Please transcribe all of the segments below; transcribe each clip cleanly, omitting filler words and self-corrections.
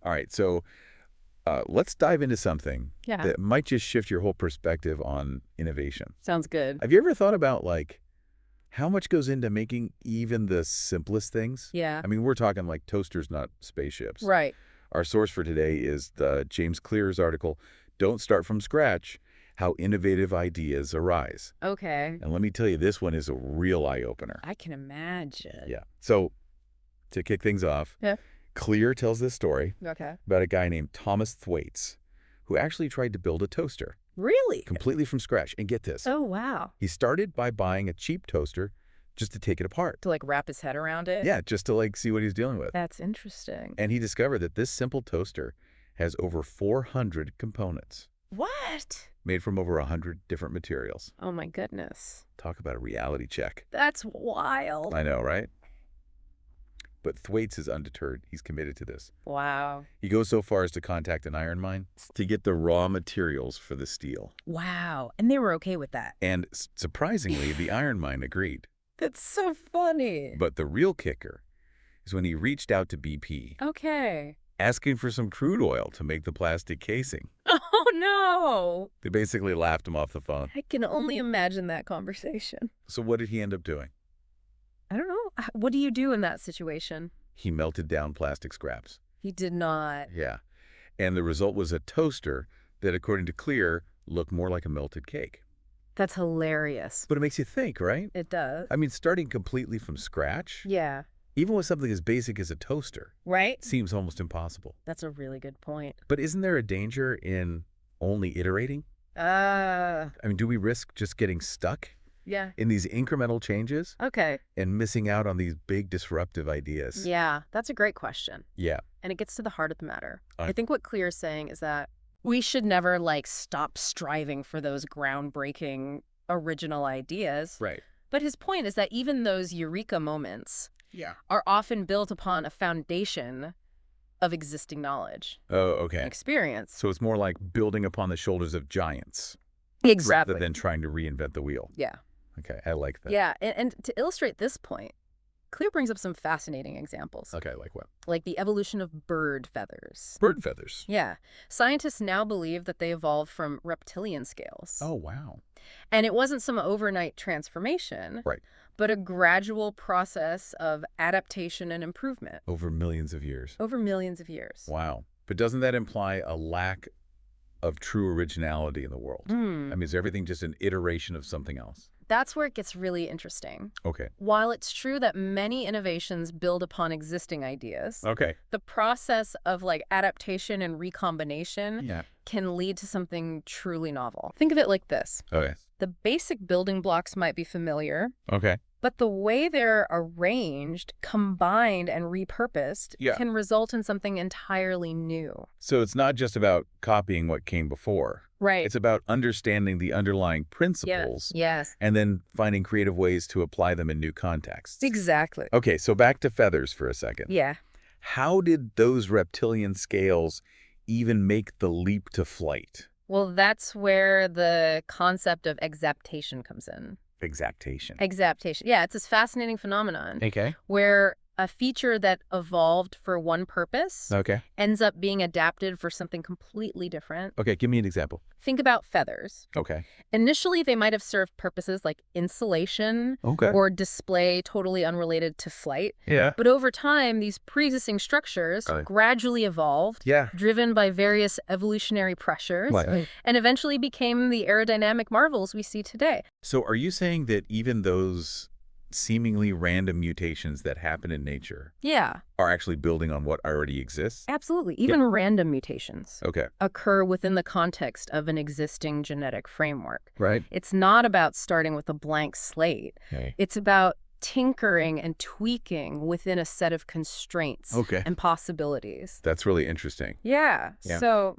All right, so let's dive into something Yeah. that might just shift your whole perspective on innovation. Sounds good. Have you ever thought about, like, how much goes into making even the simplest things? Yeah. I mean, we're talking like toasters, not spaceships. Right. Our source for today is the James Clear's article, Don't Start from Scratch, How Innovative Ideas Arise. Okay. And let me tell you, this one is a real eye-opener. I can imagine. Yeah. So, to kick things off, Yeah. Clear tells this story Okay. about a guy named Thomas Thwaites, who actually tried to build a toaster Really? completely from scratch. And get this, Oh, wow. he started by buying a cheap toaster just to take it apart. To like wrap his head around it? Yeah, just to like see what he's dealing with. That's interesting. And he discovered that this simple toaster has over 400 components What? made from over 100 different materials. Oh my goodness. Talk about a reality check. That's wild. I know, right? But Thwaites is undeterred. He's committed to this. Wow. He goes so far as to contact an iron mine to get the raw materials for the steel. Wow. And they were okay with that. And surprisingly, the iron mine agreed. That's so funny. But the real kicker is when he reached out to BP, Okay. asking for some crude oil to make the plastic casing. Oh no. They basically laughed him off the phone. I can only imagine that conversation. So what did he end up doing? I don't know. What do you do in that situation? He melted down plastic scraps. He did not. Yeah. And the result was a toaster that, according to Clear, looked more like a melted cake. That's hilarious. But it makes you think, right? It does. I mean, starting completely from scratch, Yeah. even with something as basic as a toaster, Right? seems almost impossible. That's a really good point. But isn't there a danger in only iterating? Uh, I mean, do we risk just getting stuck yeah. in these incremental changes Okay. and missing out on these big disruptive ideas? Yeah, that's a great question. Yeah. And it gets to the heart of the matter. I- I think what Clear is saying is that we should never, like, stop striving for those groundbreaking original ideas. Right. But his point is that even those eureka moments Yeah. are often built upon a foundation of existing knowledge Oh, and okay. experience. So it's more like building upon the shoulders of giants Exactly. rather than trying to reinvent the wheel. Yeah. Okay, I like that. Yeah. And to illustrate this point, Clear brings up some fascinating examples, Okay, like what? like the evolution of bird feathers. Bird feathers. Yeah. Scientists now believe that they evolved from reptilian scales. Oh, wow. And it wasn't some overnight transformation, Right. but a gradual process of adaptation and improvement Over millions of years. over millions of years. Wow. But doesn't that imply a lack of true originality in the world? I mean, is everything just an iteration of something else? That's where it gets really interesting. Okay. While it's true that many innovations build upon existing ideas, Okay. the process of like adaptation and recombination Yeah. can lead to something truly novel. Think of it like this. Okay. The basic building blocks might be familiar, Okay. but the way they're arranged, combined, and repurposed Yeah. can result in something entirely new. So it's not just about copying what came before. Right. It's about understanding the underlying principles Yes. and then finding creative ways to apply them in new contexts. Exactly. Okay, so back to feathers for a second. Yeah. How did those reptilian scales even make the leap to flight? Well, that's where the concept of exaptation comes in. Exactation. Exaptation. Yeah, it's this fascinating phenomenon Okay. where a feature that evolved for one purpose Okay. ends up being adapted for something completely different. Okay, give me an example. Think about feathers. Okay. Initially, they might have served purposes like insulation Okay. or display totally unrelated to flight. Yeah. But over time, these pre-existing structures Got it. gradually evolved, Yeah. driven by various evolutionary pressures, and eventually became the aerodynamic marvels we see today. So are you saying that even those seemingly random mutations that happen in nature Yeah, are actually building on what already exists? absolutely. Even random mutations Okay. occur within the context of an existing genetic framework. Right. It's not about starting with a blank slate. Okay. It's about tinkering and tweaking within a set of constraints Okay. and possibilities. That's really interesting. Yeah. Yeah. So,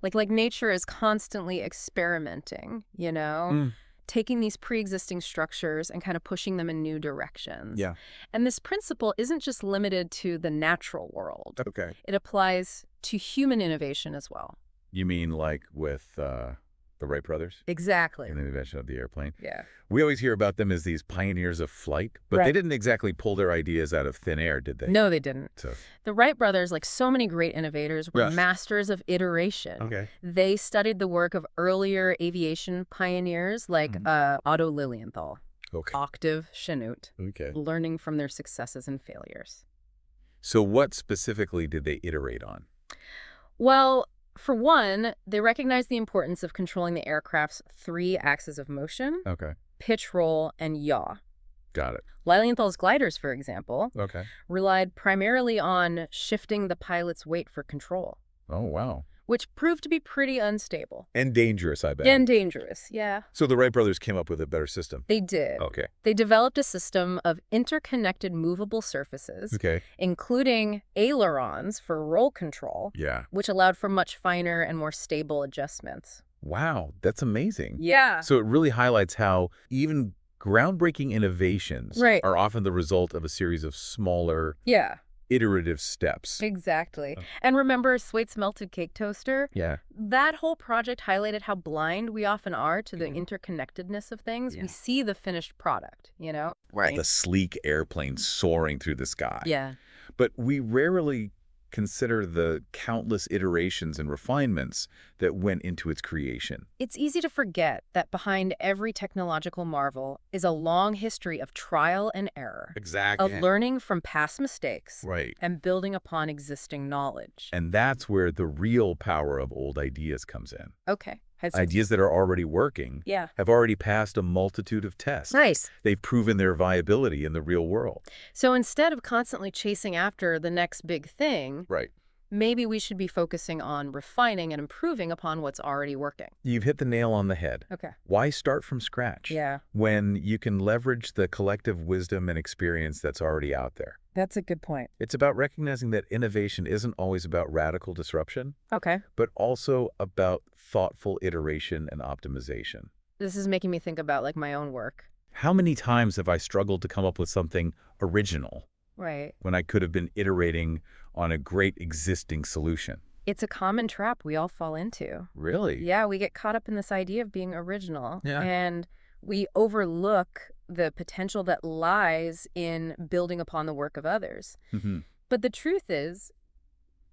like nature is constantly experimenting, you know? Taking these pre-existing structures and kind of pushing them in new directions. Yeah. And this principle isn't just limited to the natural world. Okay. It applies to human innovation as well. You mean like with The Wright brothers Exactly. in the invention of the airplane. Yeah. We always hear about them as these pioneers of flight, but Right. they didn't exactly pull their ideas out of thin air, did they? No, they didn't. So, The Wright brothers, like so many great innovators, were yes. masters of iteration. Okay. They studied the work of earlier aviation pioneers like Otto Lilienthal, Okay. Octave Chanute, Okay. learning from their successes and failures. So what specifically did they iterate on? Well, for one, they recognized the importance of controlling the aircraft's 3 axes of motion, Okay. pitch, roll, and yaw. Got it. Lilienthal's gliders, for example, Okay. relied primarily on shifting the pilot's weight for control, Oh, wow. which proved to be pretty unstable. And dangerous, I bet. And dangerous, yeah. So the Wright brothers came up with a better system. They did. Okay. They developed a system of interconnected movable surfaces, Okay. including ailerons for roll control, Yeah. which allowed for much finer and more stable adjustments. Wow. That's amazing. Yeah. So it really highlights how even groundbreaking innovations Right. are often the result of a series of smaller, Yeah, iterative steps. exactly. Oh. And remember Thwaites melted cake toaster? Yeah. That whole project highlighted how blind we often are to the Mhm. interconnectedness of things. Yeah. We see the finished product, you know? The sleek airplane soaring through the sky. Yeah. But we rarely consider the countless iterations and refinements that went into its creation. It's easy to forget that behind every technological marvel is a long history of trial and error, Exactly. of learning from past mistakes Right. and building upon existing knowledge. And that's where the real power of old ideas comes in. Okay. Ideas that are already working Yeah. have already passed a multitude of tests. Nice. They've proven their viability in the real world. So instead of constantly chasing after the next big thing, Right. maybe we should be focusing on refining and improving upon what's already working. You've hit the nail on the head. Okay. Why start from scratch? Yeah. When you can leverage the collective wisdom and experience that's already out there. That's a good point. It's about recognizing that innovation isn't always about radical disruption, Okay. but also about thoughtful iteration and optimization. This is making me think about like my own work. How many times have I struggled to come up with something original Right. when I could have been iterating on a great existing solution? It's a common trap we all fall into. Really? Yeah, we get caught up in this idea of being original. Yeah. And we overlook the potential that lies in building upon the work of others. Mm-hmm. But the truth is,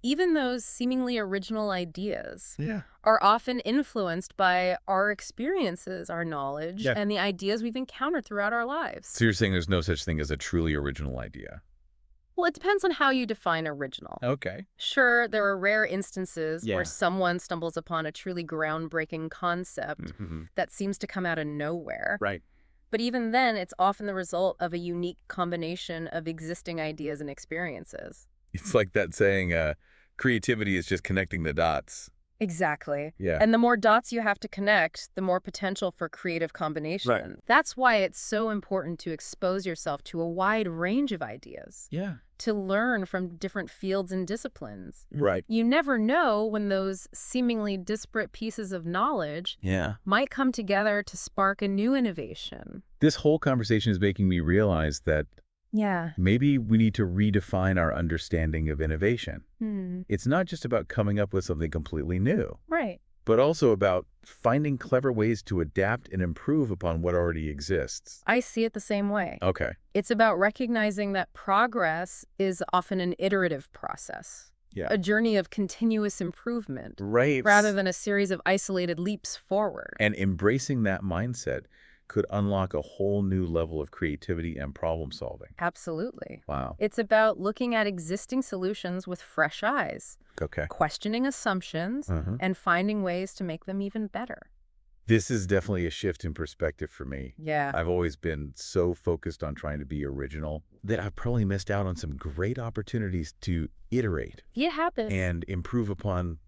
even those seemingly original ideas Yeah. are often influenced by our experiences, our knowledge, Yeah. and the ideas we've encountered throughout our lives. So you're saying there's no such thing as a truly original idea? Well, it depends on how you define original. Okay. Sure, there are rare instances Yeah. where someone stumbles upon a truly groundbreaking concept Mm-hmm. that seems to come out of nowhere. Right. But even then, it's often the result of a unique combination of existing ideas and experiences. It's like that saying, creativity is just connecting the dots. Exactly. Yeah. And the more dots you have to connect, the more potential for creative combination. Right. That's why it's so important to expose yourself to a wide range of ideas, Yeah. to learn from different fields and disciplines. Right. You never know when those seemingly disparate pieces of knowledge Yeah. might come together to spark a new innovation. This whole conversation is making me realize that Yeah. maybe we need to redefine our understanding of innovation. It's not just about coming up with something completely new, Right. but also about finding clever ways to adapt and improve upon what already exists. I see it the same way. Okay. It's about recognizing that progress is often an iterative process, Yeah. a journey of continuous improvement, Right. rather than a series of isolated leaps forward. And embracing that mindset could unlock a whole new level of creativity and problem solving. Absolutely. Wow. It's about looking at existing solutions with fresh eyes, Okay. questioning assumptions, and finding ways to make them even better. This is definitely a shift in perspective for me. Yeah. I've always been so focused on trying to be original that I've probably missed out on some great opportunities to iterate It happens. and improve upon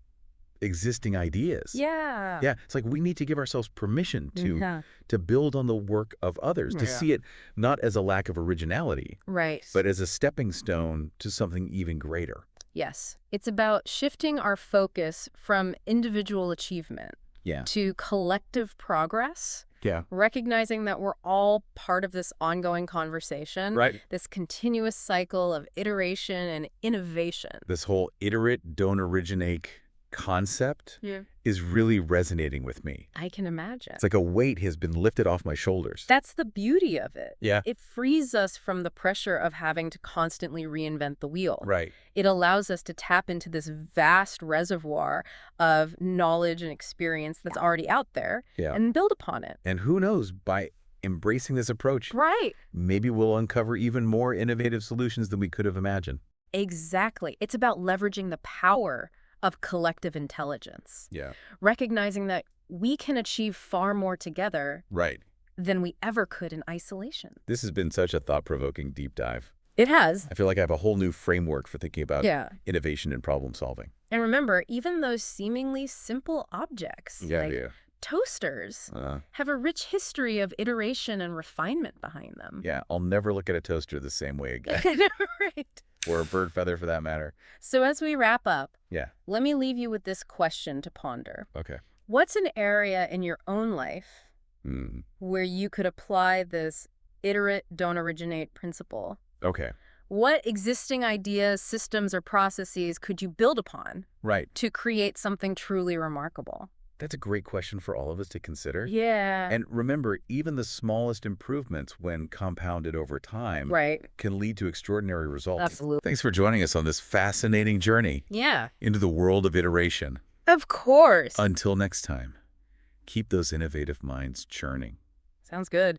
existing ideas. Yeah. Yeah, it's like we need to give ourselves permission Yeah. to build on the work of others, to Yeah. see it not as a lack of originality, Right. but as a stepping stone to something even greater. Yes. It's about shifting our focus from individual achievement Yeah. to collective progress, Yeah. recognizing that we're all part of this ongoing conversation, Right. this continuous cycle of iteration and innovation. This whole iterate, don't originate concept Yeah. is really resonating with me. I can imagine. It's like a weight has been lifted off my shoulders. That's the beauty of it. Yeah. It frees us from the pressure of having to constantly reinvent the wheel. Right. It allows us to tap into this vast reservoir of knowledge and experience that's already out there Yeah. and build upon it. And who knows, by embracing this approach, Right. maybe we'll uncover even more innovative solutions than we could have imagined. Exactly. It's about leveraging the power of collective intelligence, Yeah. recognizing that we can achieve far more together Right. than we ever could in isolation. This has been such a thought-provoking deep dive. It has. I feel like I have a whole new framework for thinking about Yeah. innovation and problem solving. And remember, even those seemingly simple objects, like toasters, have a rich history of iteration and refinement behind them. Yeah, I'll never look at a toaster the same way again. Right. Or a bird feather for that matter. So as we wrap up, Yeah. let me leave you with this question to ponder. Okay. What's an area in your own life Mm. where you could apply this iterate, don't originate principle? Okay. What existing ideas, systems, or processes could you build upon Right. to create something truly remarkable? That's a great question for all of us to consider. Yeah. And remember, even the smallest improvements, when compounded over time, Right. can lead to extraordinary results. Absolutely. Thanks for joining us on this fascinating journey Yeah. into the world of iteration. Of course. Until next time, keep those innovative minds churning. Sounds good.